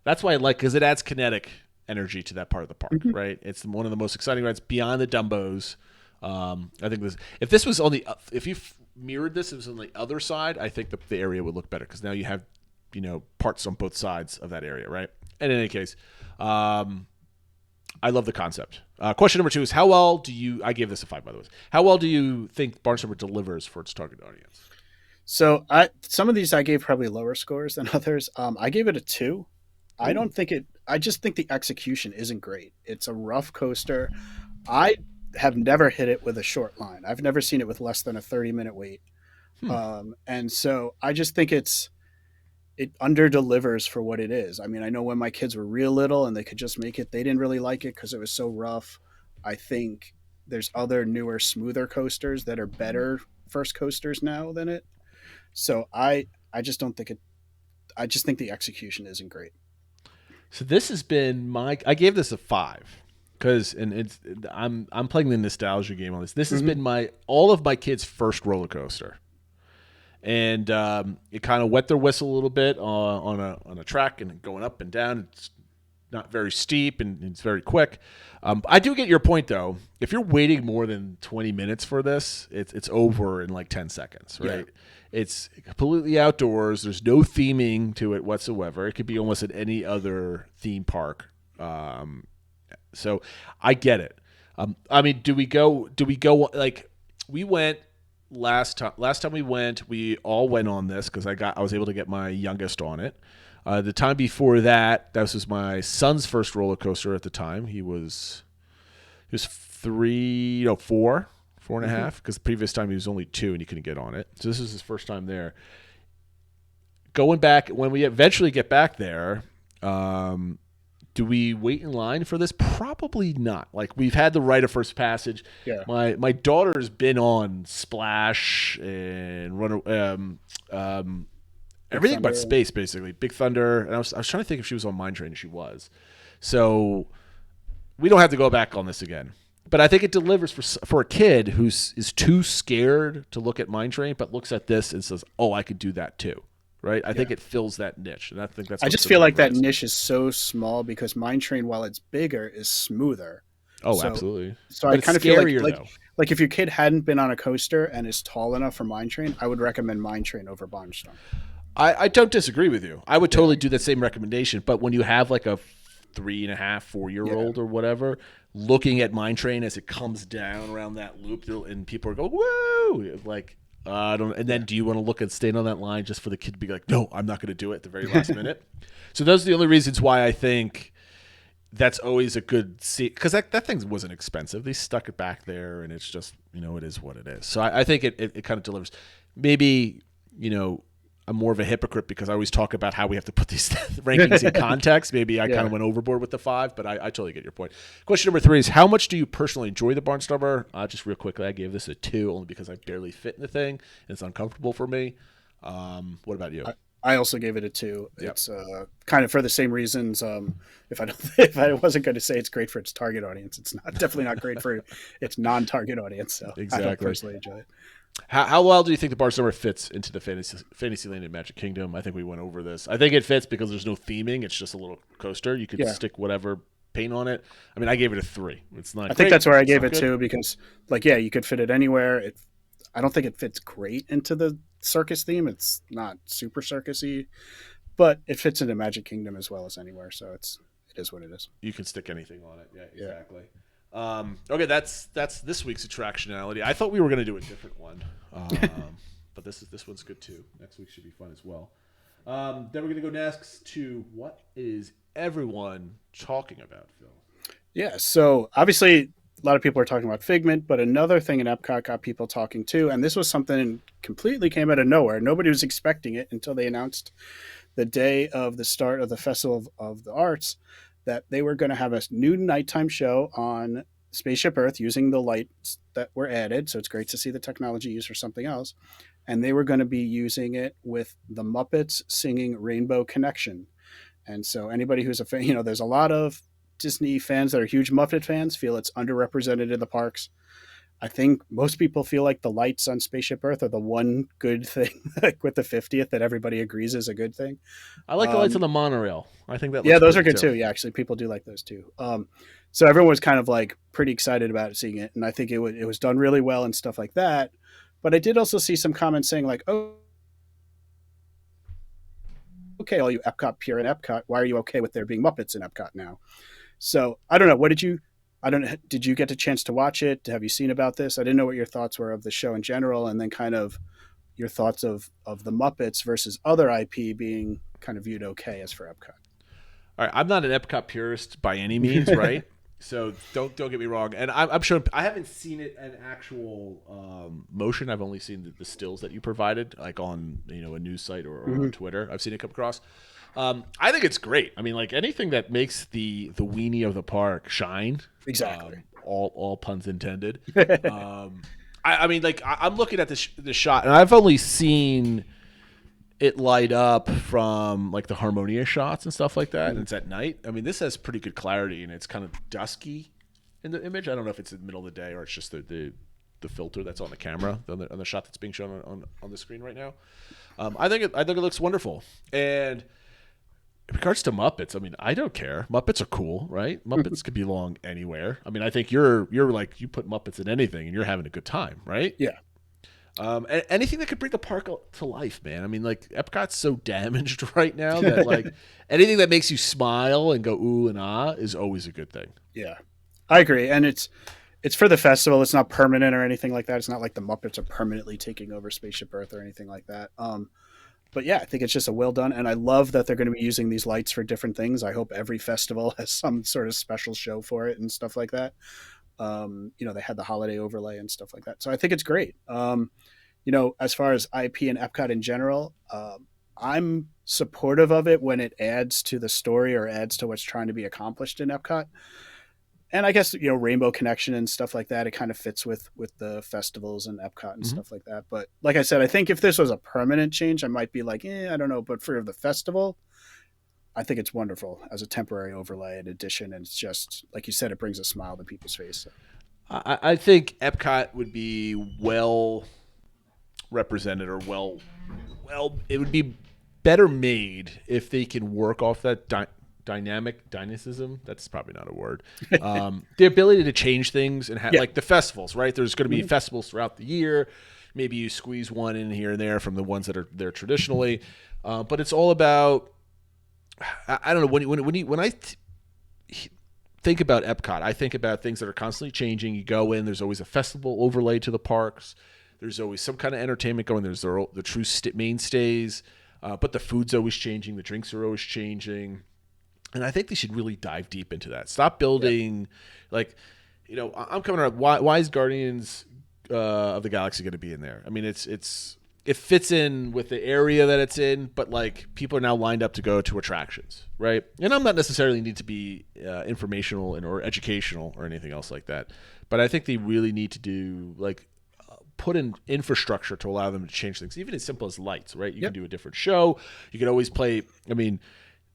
that's why I like, because it adds kinetic energy to that part of the park, right? It's one of the most exciting rides beyond the Dumbos. I think if you mirrored this, it was on the other side, I think the area would look better, because now you have parts on both sides of that area, right? And in any case, I love the concept. Question number 2 is how well do you? I gave this a 5, by the way. How well do you think Barnstormer delivers for its target audience? So some of these I gave probably lower scores than others. I gave it a 2. I don't think it. I just think the execution isn't great. It's a rough coaster. I have never hit it with a short line. I've never seen it with less than a 30-minute wait. And so I just think it under delivers for what it is. I mean, I know when my kids were real little and they could just make it, they didn't really like it because it was so rough. I think there's other newer, smoother coasters that are better first coasters now than it. So I just don't think it. I just think the execution isn't great. So this has been I gave this a 5 because I'm playing the nostalgia game on this. This has been all of my kids' first roller coaster. And it kind of wet their whistle a little bit on a track and going up and down. It's not very steep and it's very quick. I do get your point, though. If you're waiting more than 20 minutes for this, it's over in like 10 seconds, right? Yeah. It's completely outdoors. There's no theming to it whatsoever. It could be almost at any other theme park. So I get it. I mean, do we go like we went – Last time we went, we all went on this because I was able to get my youngest on it. The time before that, this was my son's first roller coaster at the time. He was 4 and a half, because the previous time he was only 2 and he couldn't get on it. So this is his first time there. Going back, when we eventually get back there, do we wait in line for this? Probably not. Like, we've had the right of first passage. Yeah. My daughter's been on Splash and everything but Space, basically. Big Thunder. And I was trying to think if she was on Mine Train, and she was. So we don't have to go back on this again. But I think it delivers for a kid is too scared to look at Mine Train, but looks at this and says, "Oh, I could do that too." Right, I think it fills that niche, and I think that's. I just feel like that niche is so small because Mine Train, while it's bigger, is smoother. Oh, absolutely. So I kind of feel like if your kid hadn't been on a coaster and is tall enough for Mine Train, I would recommend Mine Train over Barnstormer. I don't disagree with you. I would totally do that same recommendation. But when you have like a 3.5, 4-year-old or whatever, looking at Mine Train as it comes down around that loop, and people are going, "Woo!" like. And then do you want to look at staying on that line just for the kid to be like, "No, I'm not going to do it" at the very last minute? So those are the only reasons why I think that's always a good seat, because that thing wasn't expensive. They stuck it back there, and it's just, it is what it is. So I think it kind of delivers. Maybe, I'm more of a hypocrite because I always talk about how we have to put these rankings in context. Maybe I kind of went overboard with the 5, but I totally get your point. Question number 3 is, how much do you personally enjoy the Barnstormer? Just real quickly, I gave this a 2 only because I barely fit in the thing and it's uncomfortable for me. What about you? I also gave it a 2. Yep. It's kind of for the same reasons. If I wasn't going to say it's great for its target audience, it's definitely not great for its non-target audience. So exactly. I don't personally enjoy it. How well do you think the Barnstormer fits into the Fantasyland and Magic Kingdom? I think we went over this. I think it fits because there's no theming. It's just a little coaster. You could stick whatever paint on it. I mean, I gave it a 3. It's not. I think that's where I gave it 2 because, you could fit it anywhere. I don't think it fits great into the circus theme. It's not super circusy, but it fits into Magic Kingdom as well as anywhere. So it is what it is. You can stick anything on it. Yeah, exactly. Okay, that's this week's attractionality. I thought we were going to do a different one, but this one's good too. Next week should be fun as well. Then we're going to go next to what is everyone talking about, Phil? Yeah, so obviously a lot of people are talking about Figment, but another thing in Epcot got people talking too, and this was something completely came out of nowhere. Nobody was expecting it until they announced the day of the start of the Festival of the Arts that they were going to have a new nighttime show on Spaceship Earth using the lights that were added. So it's great to see the technology used for something else. And they were going to be using it with the Muppets singing Rainbow Connection. And so anybody who's a fan, you know, there's a lot of Disney fans that are huge Muppet fans feel it's underrepresented in the parks. I think most people feel like the lights on Spaceship Earth are the one good thing, like with the 50th, that everybody agrees is a good thing. I like the lights on the monorail. I think that. Yeah, those are good too. Yeah, actually, people do like those too. So everyone was kind of like pretty excited about seeing it, and I think it was done really well and stuff like that. But I did also see some comments saying like, "Oh, okay, all you Epcot pure in Epcot, why are you okay with there being Muppets in Epcot now?" So I don't know. Did you get a chance to watch it? Have you seen about this? I didn't know what your thoughts were of the show in general, and then kind of your thoughts of the Muppets versus other IP being kind of viewed okay as for Epcot. All right, I'm not an Epcot purist by any means, right? So don't get me wrong. And I'm sure I haven't seen it in actual motion. I've only seen the stills that you provided, like on a news site or on Twitter. I've seen it come across. I think it's great. I mean, like anything that makes the weenie of the park shine. Exactly. All puns intended. I mean, like I'm looking at the shot, and I've only seen it light up from like the Harmonia shots and stuff like that, and it's at night. I mean, this has pretty good clarity, and it's kind of dusky in the image. I don't know if it's in the middle of the day or it's just the filter that's on the camera on the shot that's being shown on the screen right now. I think it looks wonderful. And in regards to Muppets, I mean, I don't care. Muppets are cool, right? Muppets could belong anywhere. I mean, I think you're like, you put Muppets in anything and you're having a good time, right? Yeah. Anything that could bring the park to life, man. I mean, like Epcot's so damaged right now that like anything that makes you smile and go ooh and ah is always a good thing. Yeah, I agree. And it's for the festival. It's not permanent or anything like that. It's not like the Muppets are permanently taking over Spaceship Earth or anything like that. But yeah, I think it's just a well done. And I love that they're going to be using these lights for different things. I hope every festival has some sort of special show for it and stuff like that. They had the holiday overlay and stuff like that. So I think it's great. As far as IP and Epcot in general, I'm supportive of it when it adds to the story or adds to what's trying to be accomplished in Epcot. And I guess, Rainbow Connection and stuff like that, it kind of fits with the festivals and Epcot and stuff like that. But like I said, I think if this was a permanent change, I might be like, I don't know. But for the festival, I think it's wonderful as a temporary overlay and addition. And it's just, like you said, it brings a smile to people's face. So. I think Epcot would be well represented or it would be better made if they can work off that dynamicism. That's probably not a word. The ability to change things and have like the festivals, right? There's going to be festivals throughout the year. Maybe you squeeze one in here and there from the ones that are there traditionally. But it's all about, I don't know, when I think about Epcot, I think about things that are constantly changing. You go in, there's always a festival overlay to the parks. There's always some kind of entertainment going. There's the true mainstays, but the food's always changing. The drinks are always changing. And I think they should really dive deep into that. Stop building, I'm coming around. Why is Guardians of the Galaxy going to be in there? I mean, it fits in with the area that it's in, but like people are now lined up to go to attractions, right? And I'm not necessarily need to be informational or educational or anything else like that, but I think they really need to do put in infrastructure to allow them to change things, even as simple as lights, right? You can do a different show. You can always play. I mean,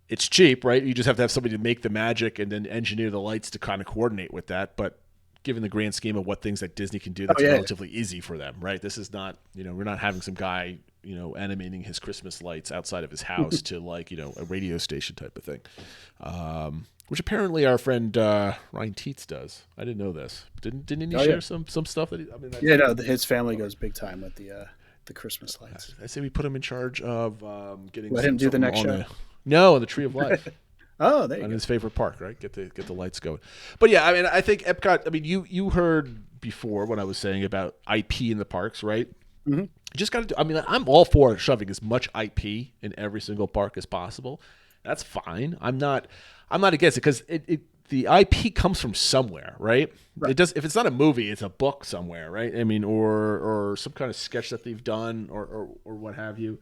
it's cheap, right? You just have to have somebody to make the magic and then engineer the lights to kind of coordinate with that. But given the grand scheme of what things that Disney can do, that's relatively easy for them, right? This is not, we're not having some guy, animating his Christmas lights outside of his house to a radio station type of thing, which apparently our friend Ryan Teets does. I didn't know this. Didn't he share some stuff that his family goes big time with the Christmas lights. I say we put him in charge of getting. Let him do the next show. On the Tree of Life. Oh, there you on go. His favorite park, right? Get the lights going. But yeah, I mean, I think Epcot. I mean, you heard before when I was saying about IP in the parks, right? Mm-hmm. You just got to do. I mean, I'm all for shoving as much IP in every single park as possible. That's fine. I'm not against it because the IP comes from somewhere, right? It does. If it's not a movie, it's a book somewhere, right? I mean, or some kind of sketch that they've done, or what have you.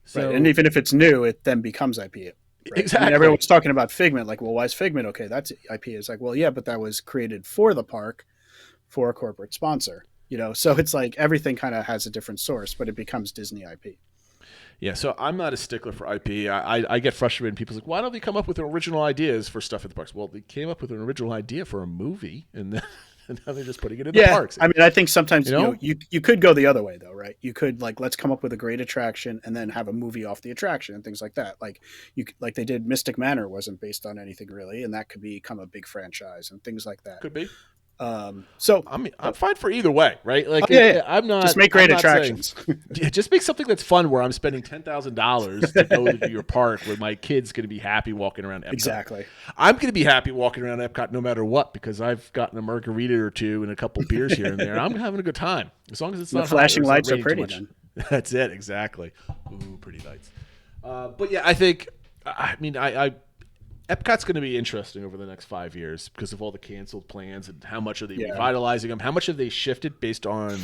So, right. And even if it's new, it then becomes IP. Right? Exactly. I mean, everyone's talking about Figment, like, well, why is Figment okay? That's IP. It's like, well, yeah, but that was created for the park, for a corporate sponsor. So it's like everything kind of has a different source, but it becomes Disney IP. Yeah, so I'm not a stickler for IP. I get frustrated when people's like, why don't they come up with original ideas for stuff at the parks? Well, they came up with an original idea for a movie, and now they're just putting it in the parks. I mean, I think sometimes you could go the other way, though, right? You could, like, let's come up with a great attraction and then have a movie off the attraction and things like that. Like they did Mystic Manor wasn't based on anything really, and that could become a big franchise and things like that. Could be. So I'm fine for either way, right? Like, I'm not just make great attractions. Just make something that's fun where I'm spending $10,000 to go to your park where my kid's going to be happy walking around Epcot. Exactly. I'm going to be happy walking around Epcot no matter what because I've gotten a margarita or two and a couple beers here and there. I'm having a good time as long as it's not the flashing hot, lights it's are not pretty. Then. That's it, exactly. Ooh, pretty lights. But yeah, I think. Epcot's going to be interesting over the next 5 years because of all the canceled plans and how much are they revitalizing them? How much have they shifted based on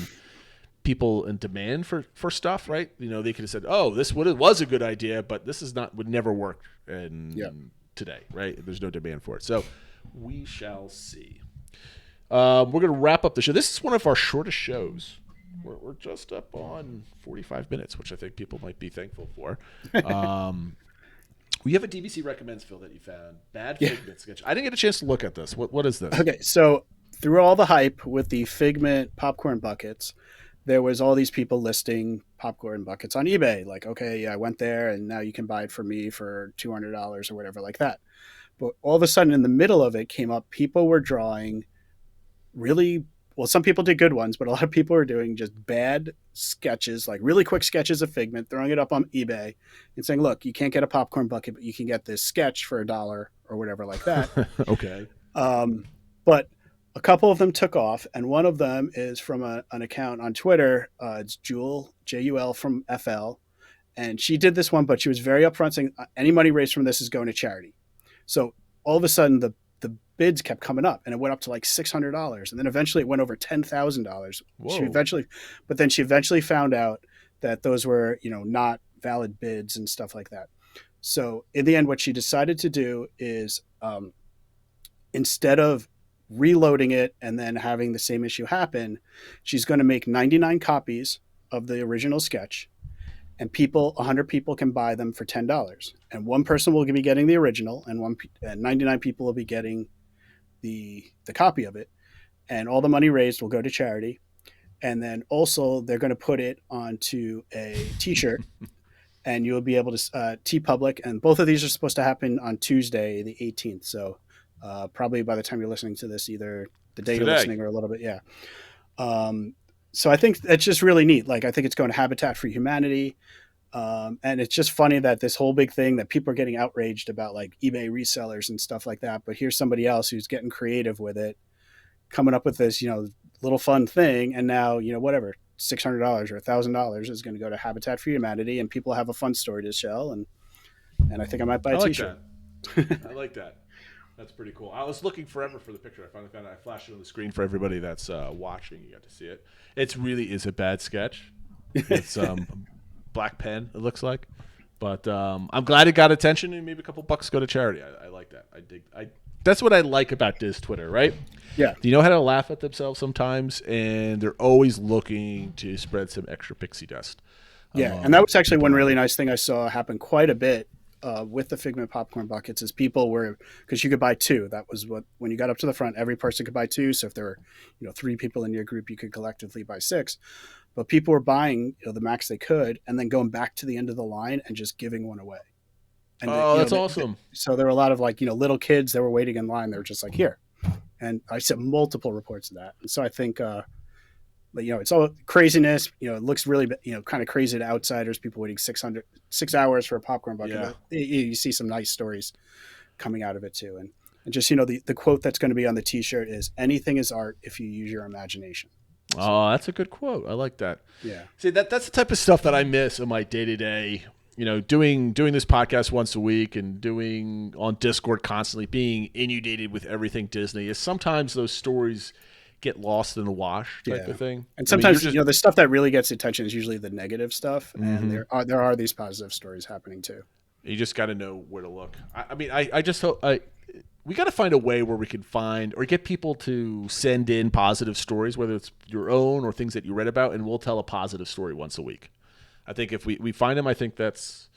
people and demand for stuff, right? They could have said, oh, this was a good idea, but this would never work today, right? There's no demand for it. So we shall see. We're going to wrap up the show. This is one of our shortest shows. We're just up on 45 minutes, which I think people might be thankful for. We have a DVC recommends, Phil, that you found. Bad Figment sketch. I didn't get a chance to look at this. What is this? Okay, so through all the hype with the Figment popcorn buckets, there was all these people listing popcorn buckets on eBay. Like, okay, yeah, I went there, and now you can buy it for me for $200 or whatever like that. But all of a sudden, in the middle of it came up, people were drawing really... Well, some people did good ones, but a lot of people are doing just bad sketches, like really quick sketches of Figment, throwing it up on eBay and saying, look, you can't get a popcorn bucket, but you can get this sketch for $1 or whatever like that. Okay. But a couple of them took off, and one of them is from an account on Twitter. It's Jewel, Jul from FL. And she did this one, but she was very upfront saying any money raised from this is going to charity. So all of a sudden, the bids kept coming up, and it went up to like $600, and then eventually it went over $10,000. But then she eventually found out that those were, not valid bids and stuff like that. So in the end, what she decided to do is, instead of reloading it and then having the same issue happen, she's going to make 99 copies of the original sketch, and 100 people can buy them for $10, and one person will be getting the original, and 99 people will be getting the copy of it, and all the money raised will go to charity. And then also they're going to put it onto a t-shirt and you'll be able to TeePublic, and both of these are supposed to happen on Tuesday the 18th, so probably by the time you're listening to this, either the day you're listening or a little bit so I think that's just really neat. Like, I think it's going to Habitat for Humanity. And it's just funny that this whole big thing that people are getting outraged about, like eBay resellers and stuff like that. But here's somebody else who's getting creative with it, coming up with this, little fun thing. And now, whatever, $600 or $1,000 is going to go to Habitat for Humanity, and people have a fun story to tell. And I think I might buy a t-shirt. I like that. That's pretty cool. I was looking forever for the picture. I finally found it. I flashed it on the screen for everybody that's watching. You got to see it. It really is a bad sketch. It's black pen, it looks like. But I'm glad it got attention, and maybe a couple bucks go to charity. I like that. That's what I like about Diz Twitter, right? Yeah. Do you know how to laugh at themselves sometimes? And they're always looking to spread some extra pixie dust. Yeah, and that was actually one really nice thing I saw happen quite a bit with the Figment popcorn buckets is people were, because you could buy two. That was when you got up to the front, every person could buy two. So if there were, 3 people in your group, you could collectively buy 6. But people were buying, the max they could, and then going back to the end of the line and just giving one away. And that's awesome. So there were a lot of little kids that were waiting in line. They were just like, here. And I saw multiple reports of that. And so I think, it's all craziness. It looks really, kind of crazy to outsiders. People waiting 6 hours for a popcorn bucket. Yeah. But you see some nice stories coming out of it too. And just, the quote that's going to be on the t-shirt is, anything is art if you use your imagination. Oh, that's a good quote. I like that. Yeah. See, that's the type of stuff that I miss in my day-to-day doing this podcast once a week and doing on Discord constantly, being inundated with everything Disney, is sometimes those stories get lost in the wash type of thing. And sometimes, the stuff that really gets attention is usually the negative stuff. And there are these positive stories happening too. You just got to know where to look. I just hope we got to find a way where we can find or get people to send in positive stories, whether it's your own or things that you read about, and we'll tell a positive story once a week. I think if we find them, I think that's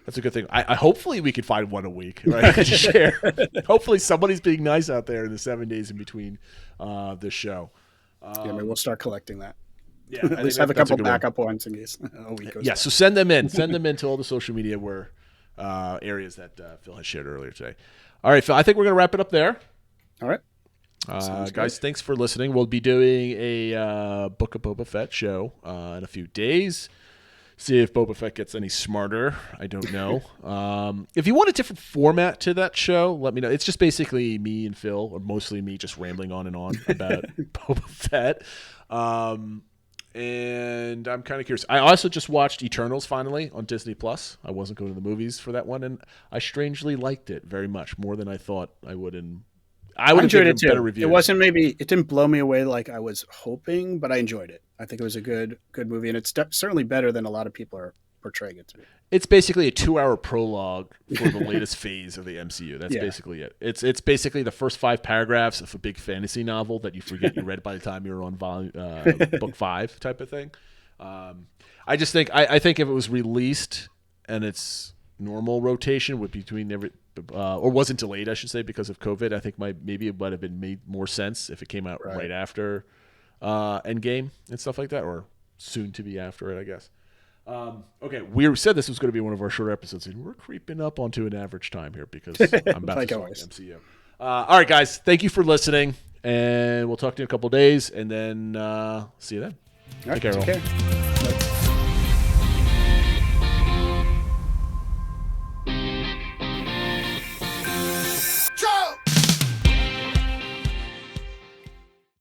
a good thing. I hopefully we could find one a week, right? To share. Hopefully somebody's being nice out there in the 7 days in between the show. Maybe we'll start collecting that. Yeah, at least have a couple backup ones in case a week goes by. So send them in. Send them in to all the social media areas that Phil has shared earlier today. All right, Phil, I think we're going to wrap it up there. All right. Guys, thanks for listening. We'll be doing a Book of Boba Fett show in a few days. See if Boba Fett gets any smarter. I don't know. If you want a different format to that show, let me know. It's just basically me and Phil, or mostly me, just rambling on and on about Boba Fett. And I'm kind of curious. I also just watched Eternals finally on Disney Plus. I wasn't going to the movies for that one, and I strangely liked it very much, more than I thought I would. And I would enjoyed it too. Better review. It didn't blow me away like I was hoping, but I enjoyed it. I think it was a good movie, and it's certainly better than a lot of people are portraying it to be. It's basically a 2-hour prologue for the latest phase of the MCU. That's basically it. It's basically the first 5 paragraphs of a big fantasy novel that you forget you read by the time you're on book 5 type of thing. I just think I think if it was released and its normal rotation would between or wasn't delayed, I should say, because of COVID, I think maybe it might have been made more sense if it came out right after Endgame and stuff like that, or soon to be after it, I guess. Okay, we said this was going to be one of our shorter episodes, and we're creeping up onto an average time here because I'm about to talk MCU. All right, guys, thank you for listening, and we'll talk to you in a couple of days, and then see you then. Take care.